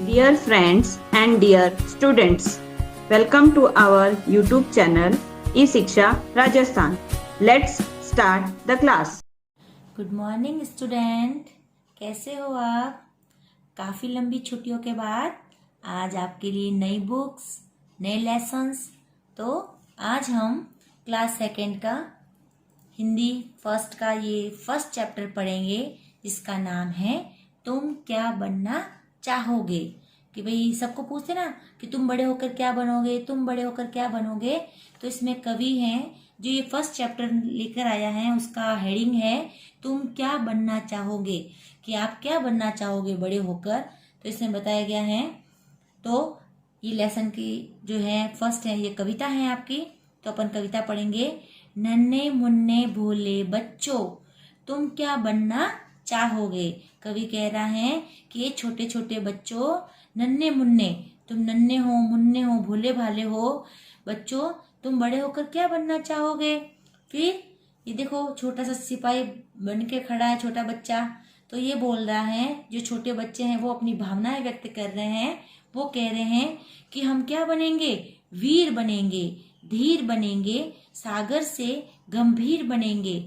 Dear friends and dear students, welcome to our YouTube channel E-Shiksha Rajasthan. Let's start the class. Good morning student, कैसे हो आप? काफ़ी लंबी छुट्टियों के बाद आज आपके लिए नई बुक्स, नए लेसन्स। तो आज हम क्लास सेकेंड का हिंदी फर्स्ट का ये फर्स्ट चैप्टर पढ़ेंगे, जिसका नाम है तुम क्या बनना चाहोगे। कि भाई सबको पूछते ना कि तुम बड़े होकर क्या बनोगे, तुम बड़े होकर क्या बनोगे। तो इसमें कवि हैं जो ये फर्स्ट चैप्टर लेकर आया है, उसका हेडिंग है तुम क्या बनना चाहोगे, कि आप क्या बनना चाहोगे बड़े होकर। तो इसमें बताया गया है। तो ये लेसन की जो है फर्स्ट है, ये कविता है आपकी। तो अपन कविता पढ़ेंगे। नन्हे मुन्ने भोले बच्चों, तुम क्या बनना चाहोगे। कवि कह रहा है कि ये छोटे छोटे बच्चों, नन्हे मुन्ने, तुम नन्हे हो, मुन्ने हो, भोले भाले हो बच्चों, तुम बड़े होकर क्या बनना चाहोगे। फिर ये देखो छोटा सा सिपाही बन के खड़ा है, छोटा बच्चा। तो ये बोल रहा है, जो छोटे बच्चे हैं वो अपनी भावनाएं व्यक्त कर रहे हैं। वो कह रहे हैं कि हम क्या बनेंगे, वीर बनेंगे, धीर बनेंगे, सागर से गंभीर बनेंगे,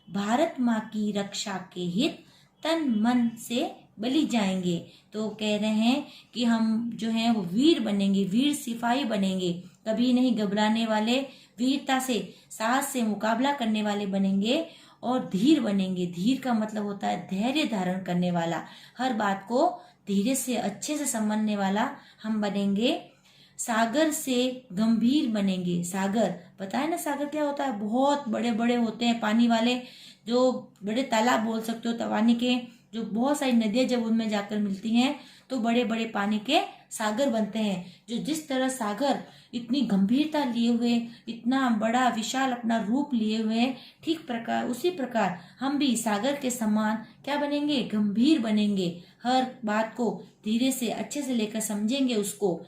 भारत माँ की रक्षा के हित तन मन से बलि जाएंगे। तो कह रहे हैं कि हम जो है वो वीर बनेंगे, वीर सिपाही बनेंगे, कभी नहीं घबराने वाले, वीरता से साहस से मुकाबला करने वाले बनेंगे, और धीर बनेंगे। धीर का मतलब होता है धैर्य धारण करने वाला, हर बात को धीरे से अच्छे से समझने वाला हम बनेंगे। सागर से गंभीर बनेंगे। सागर पता है ना, सागर क्या होता है, बहुत बड़े बड़े होते हैं पानी वाले, जो बड़े तालाब बोल सकते हो, पानी के जो बहुत सारी नदियां जब उनमें जाकर मिलती हैं तो बड़े बड़े पानी के सागर बनते हैं। जो जिस तरह सागर इतनी गंभीरता लिए हुए, इतना बड़ा विशाल अपना रूप लिए हुए, ठीक प्रकार उसी प्रकार हम भी सागर के समान क्या बनेंगे, गंभीर बनेंगे, हर बात को धीरे से अच्छे से लेकर समझेंगे उसको।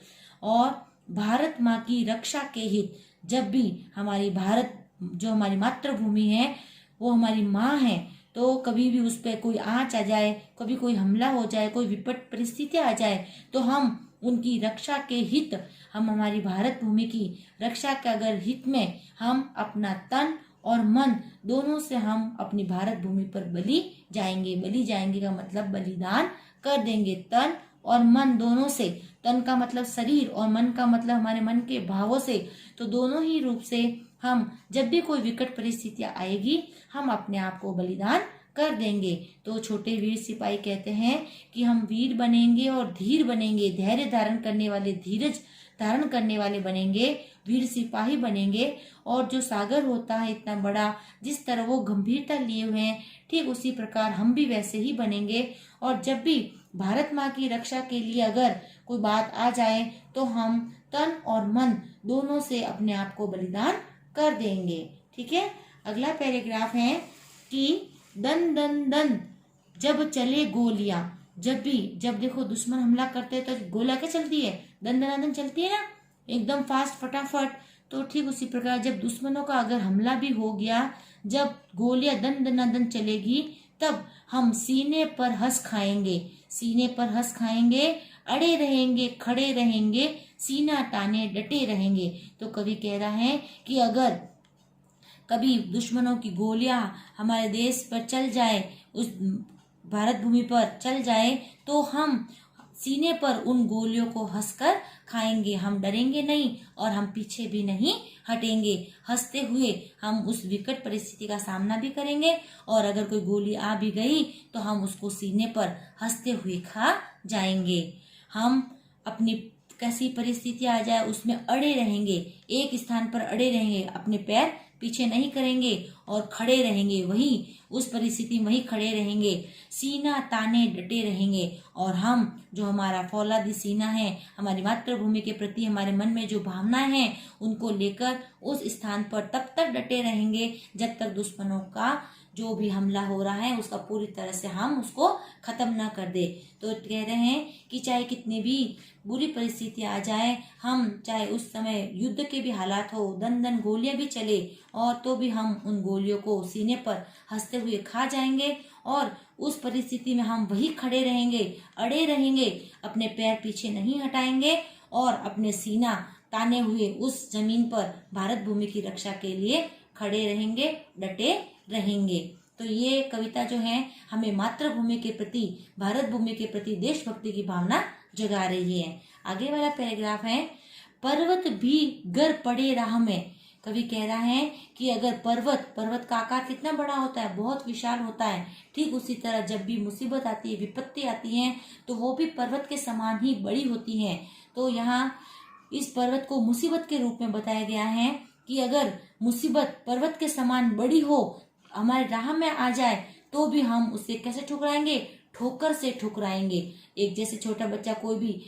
और भारत माँ की रक्षा के हित, जब भी हमारी भारत जो हमारी मातृभूमि है वो हमारी माँ है, तो कभी भी उस पर कोई आँच आ जाए, कभी कोई हमला हो जाए, कोई विपट परिस्थिति आ जाए, तो हम उनकी रक्षा के हित, हम हमारी भारत भूमि की रक्षा के अगर हित में हम अपना तन और मन दोनों से हम अपनी भारत भूमि पर बलि जाएंगे। बलि जाएंगे का मतलब बलिदान कर देंगे, तन और मन दोनों से। तन का मतलब शरीर और मन का मतलब हमारे मन के भावों से। तो दोनों ही रूप से हम जब भी कोई विकट परिस्थितियां आएगी, हम अपने आप को बलिदान कर देंगे। तो छोटे वीर सिपाही कहते हैं कि हम वीर बनेंगे और धीर बनेंगे, धैर्य धारण करने वाले, धीरज धारण करने वाले बनेंगे, वीर सिपाही बनेंगे। और जो सागर होता है इतना बड़ा, जिस तरह वो गंभीरता लिए हुए हैं, ठीक उसी प्रकार हम भी वैसे ही बनेंगे। और जब भी भारत माँ की रक्षा के लिए अगर कोई बात आ जाए, तो हम तन और मन दोनों से अपने आप को बलिदान कर देंगे। ठीक है। अगला पैराग्राफ है कि दन दन दन जब चले गोलियां, जब देखो दुश्मन हमला करते हैं तो गोला क्या चलती है, दन दन दन चलती है ना, एकदम फास्ट फटाफट। तो ठीक उसी प्रकार जब दुश्मनों का अगर हमला भी हो गया, जब गोलियां दन दन दन चलेगी, तब हम सीने पर हंस खाएंगे, सीने पर हंस खाएंगे, अड़े रहेंगे, खड़े रहेंगे, सीना ताने डटे रहेंगे। तो कवि कह रहा है कि अगर कभी दुश्मनों की गोलियां हमारे देश पर चल जाए, उस भारत भूमि पर चल जाए, तो हम सीने पर उन गोलियों को हंसकर खाएंगे। हम डरेंगे नहीं और हम पीछे भी नहीं हटेंगे। हंसते हुए हम उस विकट परिस्थिति का सामना भी करेंगे, और अगर कोई गोली आ भी गई तो हम उसको सीने पर हंसते हुए खा जाएंगे। हम अपनी कैसी परिस्थिति आ जाए उसमें अड़े रहेंगे, एक स्थान पर अड़े रहेंगे, अपने पैर पीछे नहीं करेंगे और खड़े रहेंगे, वही उस परिस्थिति में वही खड़े रहेंगे, सीना ताने डटे रहेंगे। और हम जो हमारा फौलादी सीना है, हमारी मातृभूमि के प्रति हमारे मन में जो भावनाएं हैं, उनको लेकर उस स्थान पर तब तक डटे रहेंगे जब तक दुश्मनों का जो भी हमला हो रहा है उसका पूरी तरह से हम उसको खत्म ना कर दे। तो कह रहे हैं कि चाहे कितनी भी बुरी परिस्थिति आ जाए, हम चाहे उस समय युद्ध के भी हालात हो, दन दन गोलियां भी चले, और तो भी हम उन गोलियों को सीने पर हंसते हुए खा जाएंगे। और उस परिस्थिति में हम वही खड़े रहेंगे, अड़े रहेंगे, अपने पैर पीछे नहीं हटाएंगे और अपने सीना ताने हुए उस जमीन पर भारत भूमि की रक्षा के लिए खड़े रहेंगे, डटे रहेंगे। तो ये कविता जो है हमें मातृभूमि के प्रति, भारत भूमि के प्रति देशभक्ति की भावना जगा रही है। आगे वाला पैराग्राफ है, पर्वत भी गर पड़े राह में। कवि कह रहा है कि अगर पर्वत का आकार कितना बड़ा होता है, बहुत विशाल होता है, ठीक उसी तरह जब भी मुसीबत आती है, विपत्ति आती है, तो वो भी पर्वत के समान ही बड़ी होती है। तो यहाँ इस पर्वत को मुसीबत के रूप में बताया गया है कि अगर मुसीबत पर्वत के समान बड़ी हो, हमारे राह में आ जाए, तो भी हम उसे कैसे ठुकराएंगे? ठोकर से ठुकराएंगे। एक जैसे छोटा बच्चा कोई भी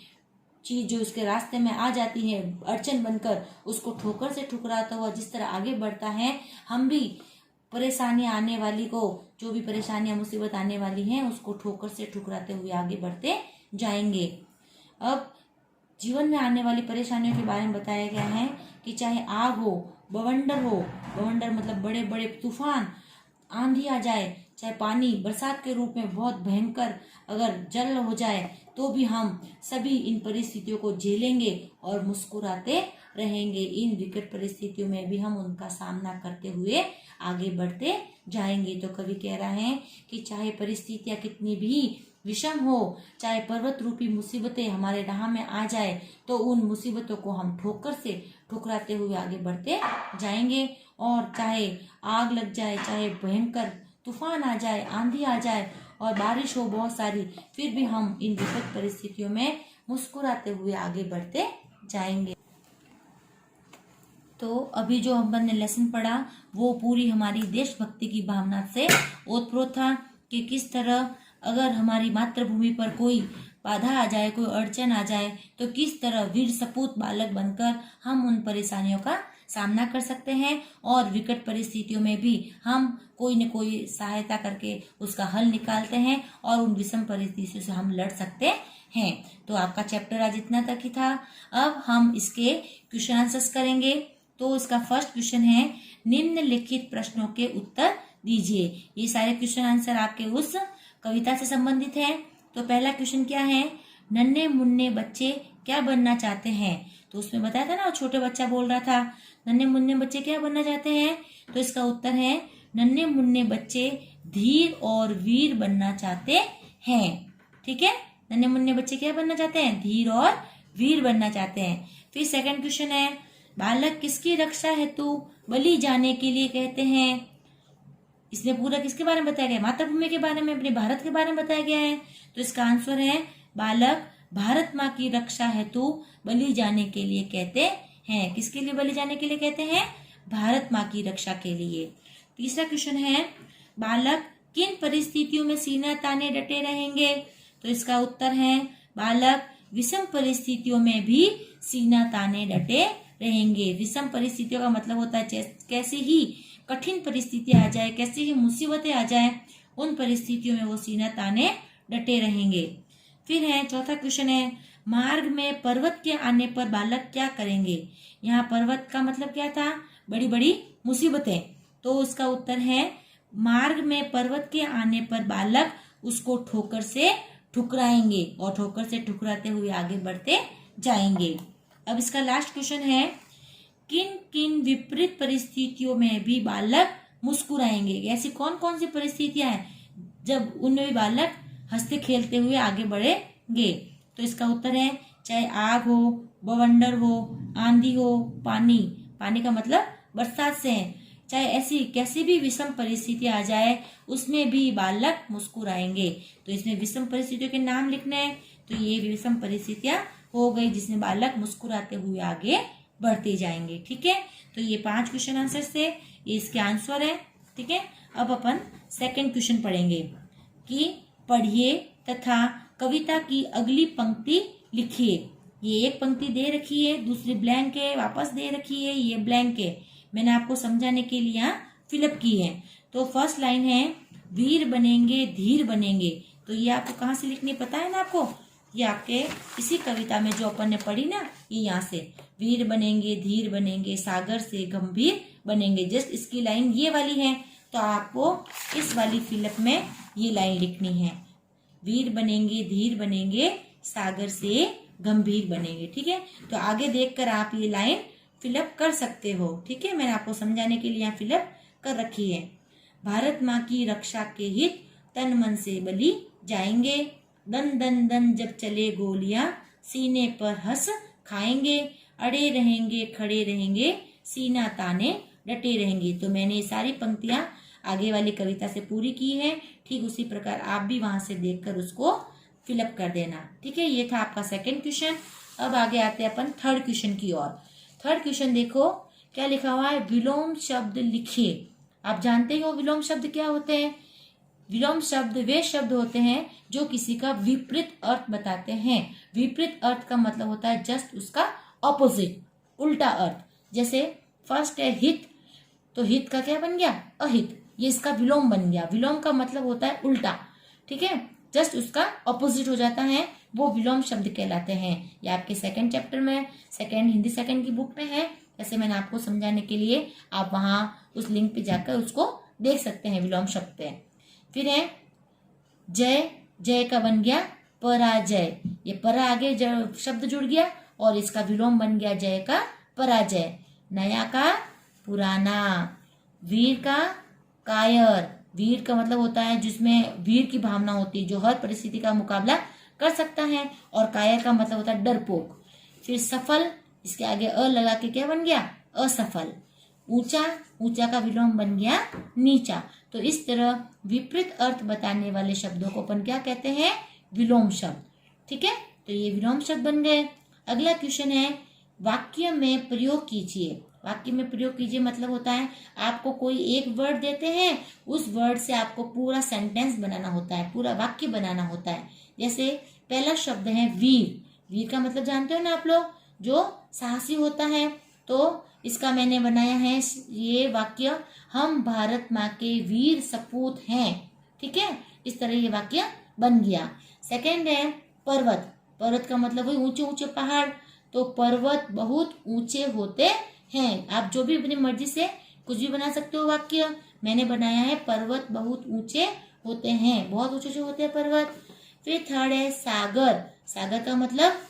चीज जो उसके रास्ते में आ जाती है अड़चन बनकर, उसको ठोकर से ठुकराता हुआ जिस तरह आगे बढ़ता है, हम भी परेशानियां आने वाली को, जो भी परेशानियां मुसीबत आने वाली हैं, उसको ठोकर से ठुकराते हुए आगे बढ़ते जाएंगे। अब जीवन में आने वाली परेशानियों के बारे में बताया गया है कि चाहे आग हो, बवंडर हो, बवंडर मतलब बड़े बड़े तूफान, आंधी आ जाए, चाहे पानी बरसात के रूप में बहुत भयंकर अगर जल हो जाए, तो भी हम सभी इन परिस्थितियों को झेलेंगे और मुस्कुराते रहेंगे। इन विकट परिस्थितियों में भी हम उनका सामना करते हुए आगे बढ़ते जाएंगे। तो कवि कह रहा है कि चाहे परिस्थितियां कितनी भी विषम हो, चाहे पर्वत रूपी मुसीबतें हमारे राह में आ जाए, तो उन मुसीबतों को हम ठोकर से ठुकराते हुए आगे बढ़ते जाएंगे। और चाहे आग लग जाए, चाहे भयंकर तूफान आ जाए, आंधी आ जाए और बारिश हो बहुत सारी, फिर भी हम इन विपद परिस्थितियों में मुस्कुराते हुए आगे बढ़ते जाएंगे। तो अभी जो हमने लेसन पढ़ा वो पूरी हमारी देशभक्ति की भावना से ओतप्रोत था कि किस तरह अगर हमारी मातृभूमि पर कोई बाधा आ जाए, कोई अड़चन आ जाए, तो किस तरह वीर सपूत बालक बनकर हम उन परेशानियों का सामना कर सकते हैं और विकट परिस्थितियों में भी हम कोई न कोई सहायता करके उसका हल निकालते हैं और उन विषम परिस्थितियों से हम लड़ सकते हैं। तो आपका चैप्टर आज इतना तक ही था। अब हम इसके क्वेश्चन आंसर्स करेंगे। तो इसका फर्स्ट क्वेश्चन है, निम्नलिखित प्रश्नों के उत्तर दीजिए। ये सारे क्वेश्चन आंसर आपके उस कविता से संबंधित है। तो पहला क्वेश्चन क्या है, नन्हे मुन्ने बच्चे क्या बनना चाहते हैं? तो उसमें बताया था ना, छोटे बच्चा बोल रहा था नन्हे मुन्ने बच्चे क्या बनना चाहते हैं। तो इसका उत्तर है, नन्हे मुन्ने बच्चे धीर और वीर बनना चाहते हैं। ठीक है, नन्हे मुन्ने बच्चे क्या बनना चाहते हैं? धीर और वीर बनना चाहते हैं। फिर सेकंड क्वेश्चन है, बालक किसकी रक्षा हेतु बलि जाने के लिए कहते हैं? इसमें पूरा किसके बारे में बताया गया? मातृभूमि के बारे में, अपने भारत के बारे में बताया गया है। तो इसका आंसर है, बालक भारत माँ की रक्षा हेतु बलि जाने के लिए कहते हैं। किसके लिए बलि जाने के लिए कहते हैं? भारत माँ की रक्षा के लिए। तीसरा क्वेश्चन है, बालक किन परिस्थितियों में सीना ताने डटे रहेंगे? तो इसका उत्तर है, बालक विषम परिस्थितियों में भी सीना ताने डटे रहेंगे। विषम परिस्थितियों का मतलब होता है कैसे ही कठिन परिस्थितियां आ जाए, कैसे ही मुसीबतें आ जाए, उन परिस्थितियों में वो सीना ताने डटे रहेंगे। फिर है चौथा क्वेश्चन है, मार्ग में पर्वत के आने पर बालक क्या करेंगे? यहाँ पर्वत का मतलब क्या था? बड़ी बड़ी मुसीबतें। तो इसका उत्तर है, मार्ग में पर्वत के आने पर बालक उसको ठोकर से ठुकराएंगे और ठोकर से ठुकराते हुए आगे बढ़ते जाएंगे। अब इसका लास्ट क्वेश्चन है, किन किन विपरीत परिस्थितियों में भी बालक मुस्कुराएंगे? ऐसी कौन कौन सी परिस्थितियां हैं जब उनमें भी बालक हंसते खेलते हुए आगे बढ़ेंगे? तो इसका उत्तर है, चाहे आग हो, बवंडर हो, आंधी हो, पानी का मतलब बरसात से है, चाहे ऐसी कैसी भी विषम परिस्थितियां आ जाए, उसमें भी बालक मुस्कुराएंगे। तो इसमें विषम परिस्थितियों के नाम लिखने हैं। तो ये विषम परिस्थितियां हो गई जिसमें बालक मुस्कुराते हुए आगे बढ़ते जाएंगे। ठीक है, तो ये 5 क्वेश्चन आंसर थे, ये इसके आंसर है। ठीक है, अब अपन सेकंड क्वेश्चन पढ़ेंगे कि पढ़िए तथा कविता की अगली पंक्ति लिखिए। ये एक पंक्ति दे रखी है, दूसरी ब्लैंक है, वापस दे रखी है, ये ब्लैंक है। मैंने आपको समझाने के लिए यहाँ फिलअप की है। तो फर्स्ट लाइन है, वीर बनेंगे धीर बनेंगे। तो ये आपको कहाँ से लिखनी पता है ना आपको? ये आपके इसी कविता में जो अपन ने पढ़ी ना, ये यहाँ से, वीर बनेंगे धीर बनेंगे सागर से गंभीर बनेंगे, जस्ट इसकी लाइन ये वाली है। तो आपको इस वाली फिलअप में ये लाइन लिखनी है, वीर बनेंगे धीर बनेंगे सागर से गंभीर बनेंगे। ठीक है, तो आगे देखकर आप ये लाइन फिलअप कर सकते हो। ठीक है, मैंने आपको समझाने के लिए यहाँ फिलअप कर रखी है। भारत माँ की रक्षा के हित तन मन से बलि जाएंगे, दन दन दन जब चले गोलियां सीने पर हंस खाएंगे, अड़े रहेंगे खड़े रहेंगे सीना ताने डटे रहेंगे। तो मैंने ये सारी पंक्तियां आगे वाली कविता से पूरी की है। ठीक उसी प्रकार आप भी वहां से देखकर उसको फिलअप कर देना। ठीक है, ये था आपका सेकंड क्वेश्चन। अब आगे आते हैं अपन थर्ड क्वेश्चन की ओर। थर्ड क्वेश्चन देखो क्या लिखा हुआ है, विलोम शब्द लिखिए। आप जानते हो विलोम शब्द क्या होते हैं? विलोम शब्द वे शब्द होते हैं जो किसी का विपरीत अर्थ बताते हैं। विपरीत अर्थ का मतलब होता है जस्ट उसका ऑपोजिट, उल्टा अर्थ। जैसे फर्स्ट है हित, तो हित का क्या बन गया? अहित, ये इसका विलोम बन गया। विलोम का मतलब होता है उल्टा। ठीक है, जस्ट उसका ऑपोजिट हो जाता है, वो विलोम शब्द कहलाते हैं। ये आपके सेकंड चैप्टर में, सेकंड हिंदी सेकंड की बुक में है। जैसे मैंने आपको समझाने के लिए आप वहां उस लिंक पे जाकर उसको देख सकते हैं विलोम शब्द पे। फिर है जय, जय का बन गया पराजय। ये परा आगे शब्द जुड़ गया और इसका विलोम बन गया जय का पराजय। नया का पुराना, वीर का कायर। वीर का मतलब होता है जिसमें वीर की भावना होती है, जो हर परिस्थिति का मुकाबला कर सकता है। और कायर का मतलब होता है डरपोक। फिर सफल, इसके आगे अ लगा के क्या बन गया? असफल। ऊंचा, ऊंचा का विलोम बन गया नीचा। तो इस तरह विपरीत अर्थ बताने वाले शब्दों को अपन क्या कहते हैं? विलोम शब्द। ठीक है, तो ये विलोम शब्द बन गए। अगला क्वेश्चन है वाक्य में प्रयोग कीजिए। वाक्य में प्रयोग कीजिए मतलब होता है आपको कोई एक वर्ड देते हैं, उस वर्ड से आपको पूरा सेंटेंस बनाना होता है, पूरा वाक्य बनाना होता है। जैसे पहला शब्द है वीर। वीर का मतलब जानते हो ना आप लोग, जो साहसी होता है। तो इसका मैंने बनाया है ये वाक्य, हम भारत माँ के वीर सपूत हैं। ठीक है, इस तरह ये वाक्य बन गया। सेकंड है पर्वत। पर्वत का मतलब वही ऊंचे ऊंचे पहाड़। तो पर्वत बहुत ऊंचे होते हैं। आप जो भी अपनी मर्जी से कुछ भी बना सकते हो वाक्य। मैंने बनाया है पर्वत बहुत ऊंचे होते हैं, बहुत ऊंचे होते हैं पर्वत। फिर थर्ड है सागर। सागर का मतलब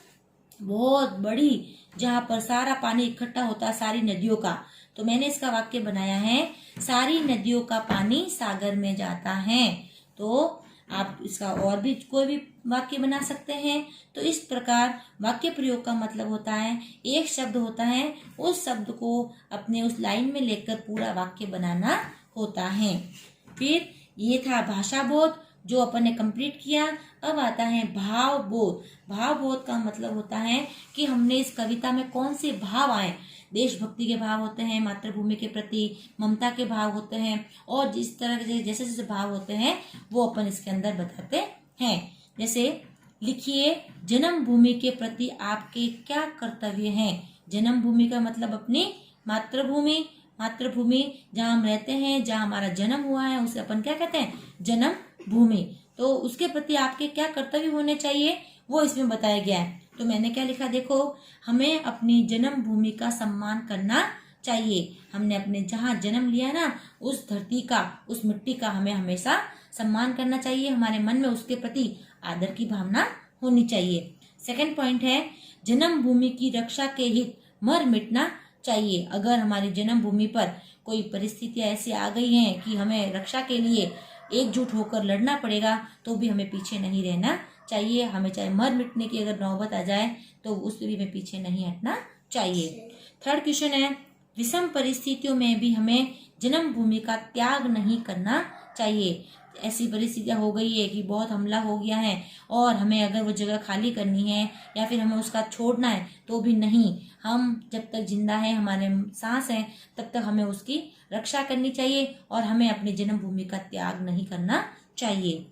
बहुत बड़ी, जहां पर सारा पानी इकट्ठा होता है, सारी नदियों का। तो मैंने इसका वाक्य बनाया है सारी नदियों का पानी सागर में जाता है। तो आप इसका और भी कोई भी वाक्य बना सकते हैं। तो इस प्रकार वाक्य प्रयोग का मतलब होता है एक शब्द होता है, उस शब्द को अपने उस लाइन में लेकर पूरा वाक्य बनाना होता है। फिर ये था भाषा बोध जो अपन ने कंप्लीट किया। अब आता है भाव बोध। भाव बोध का मतलब होता है कि हमने इस कविता में कौन से भाव आए। देशभक्ति के भाव होते हैं, मातृभूमि के प्रति ममता के भाव होते हैं, और जिस तरह के जैसे जैसे भाव होते हैं वो अपन इसके अंदर बताते हैं। जैसे लिखिए जन्मभूमि के प्रति आपके क्या कर्तव्य हैं। जन्मभूमि का मतलब अपनी मातृभूमि। मातृभूमि जहाँ हम रहते हैं, जहाँ हमारा जन्म हुआ है, उसे अपन क्या कहते हैं? जन्म भूमि। तो उसके प्रति आपके क्या कर्तव्य होने चाहिए वो इसमें बताया गया है। तो मैंने क्या लिखा देखो, हमें अपनी जन्म भूमि का सम्मान करना चाहिए। हमने अपने जहाँ जन्म लिया ना, उस धरती का, उस मिट्टी का हमें हमेशा सम्मान करना चाहिए। हमारे मन में उसके प्रति आदर की भावना होनी चाहिए। सेकंड पॉइंट है जन्म भूमि की रक्षा के हित मर मिटना चाहिए। अगर हमारी जन्म भूमि पर कोई परिस्थितियां ऐसी आ गई हैं कि हमें रक्षा के लिए एकजुट होकर लड़ना पड़ेगा, तो भी हमें पीछे नहीं रहना चाहिए। हमें चाहे मर मिटने की अगर नौबत आ जाए तो उससे भी हमें पीछे नहीं हटना चाहिए। थर्ड क्वेश्चन है विषम परिस्थितियों में भी हमें जन्म भूमि का त्याग नहीं करना चाहिए। ऐसी परिस्थितियां हो गई है कि बहुत हमला हो गया है और हमें अगर वो जगह खाली करनी है या फिर हमें उसका छोड़ना है, तो भी नहीं, हम जब तक जिंदा है, हमारे सांस है, तब तक हमें उसकी रक्षा करनी चाहिए और हमें अपनी जन्म भूमि का त्याग नहीं करना चाहिए।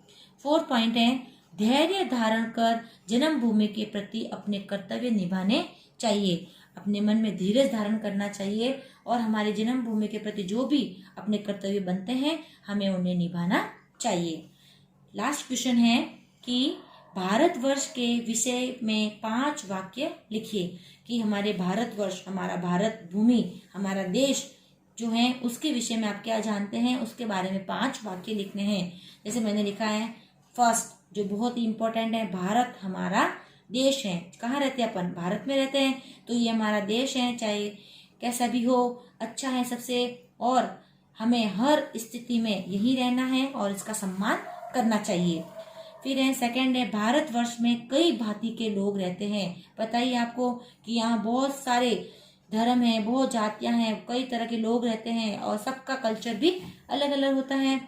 फोर्थ पॉइंट है धैर्य धारण कर जन्म भूमि के प्रति अपने कर्तव्य निभाने चाहिए। अपने मन में धीरज धारण करना चाहिए और हमारे जन्म भूमि के प्रति जो भी अपने कर्तव्य बनते हैं हमें उन्हें निभाना चाहिए। लास्ट क्वेश्चन है कि भारतवर्ष के विषय में 5 वाक्य लिखिए कि हमारे भारतवर्ष, हमारा भारत भूमि, हमारा देश जो हैं उसके विषय में आप क्या जानते हैं, उसके बारे में 5 वाक्य लिखने हैं। जैसे मैंने लिखा है फर्स्ट, जो बहुत ही इंपॉर्टेंट है, भारत हमारा देश है। कहाँ रहते हैं अपन? भारत में रहते हैं, तो ये हमारा देश है, चाहे कैसा भी हो, अच्छा है सबसे, और हमें हर स्थिति में यही रहना है और इसका सम्मान करना चाहिए। फिर है सेकंड है, भारतवर्ष में कई भांति के लोग रहते हैं। पता ही आपको कि यहाँ बहुत सारे धर्म हैं, बहुत जातियां हैं, कई तरह के लोग रहते हैं और सबका कल्चर भी अलग अलग होता है।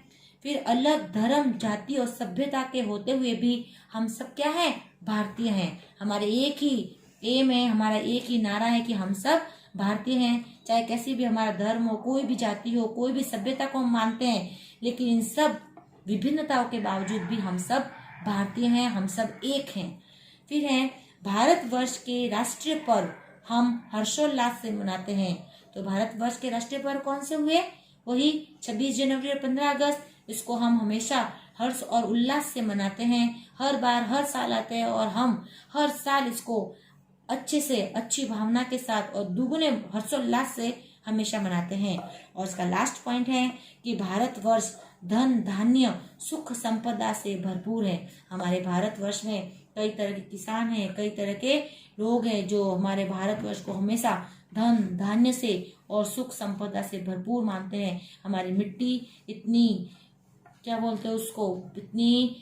फिर अलग धर्म, जाति और सभ्यता के होते हुए भी हम सब क्या है? भारतीय हैं। हमारे एक ही एम है, हमारा एक ही नारा है कि हम सब भारतीय हैं। चाहे कैसी भी हमारा धर्म हो, कोई भी जाति हो, कोई भी सभ्यता को हम मानते हैं, लेकिन इन सब विभिन्नताओं के बावजूद भी हम सब भारतीय हैं, हम सब एक हैं। फिर है भारतवर्ष के राष्ट्रीय पर्व हम हर्षोल्लास से मनाते हैं। तो भारतवर्ष के राष्ट्रीय पर्व कौन से हुए? वही 26 जनवरी और 15 अगस्त। इसको हम हमेशा हर्ष और उल्लास से मनाते हैं। हर बार हर साल आते हैं और हम हर साल इसको अच्छे से, अच्छी भावना के साथ और दुगुने हर्षोल्लास से हमेशा मनाते हैं। और इसका लास्ट पॉइंट है कि भारतवर्ष धन, धान्य, सुख, संपदा से भरपूर है। हमारे भारतवर्ष में कई तरह के किसान हैं, कई तरह के लोग हैं जो हमारे भारतवर्ष को हमेशा धन, धान्य से और सुख संपदा से भरपूर मानते हैं। हमारी मिट्टी इतनी, क्या बोलते हैं उसको, इतनी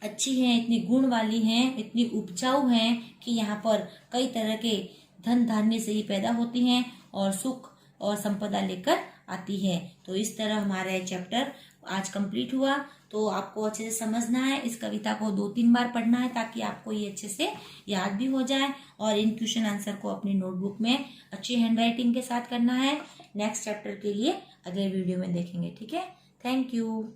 अच्छी है, इतनी गुण वाली है, इतनी उपजाऊ है कि यहाँ पर कई तरह के धन धान्य से ही पैदा होती हैं और सुख और संपदा लेकर आती है। तो इस तरह हमारा चैप्टर आज कंप्लीट हुआ। तो आपको अच्छे से समझना है, इस कविता को 2-3 बार पढ़ना है ताकि आपको ये अच्छे से याद भी हो जाए। और इन क्वेश्चन आंसर को अपनी नोटबुक में अच्छी हैंडराइटिंग के साथ करना है। नेक्स्ट चैप्टर के लिए अगले वीडियो में देखेंगे, ठीक है। Thank you.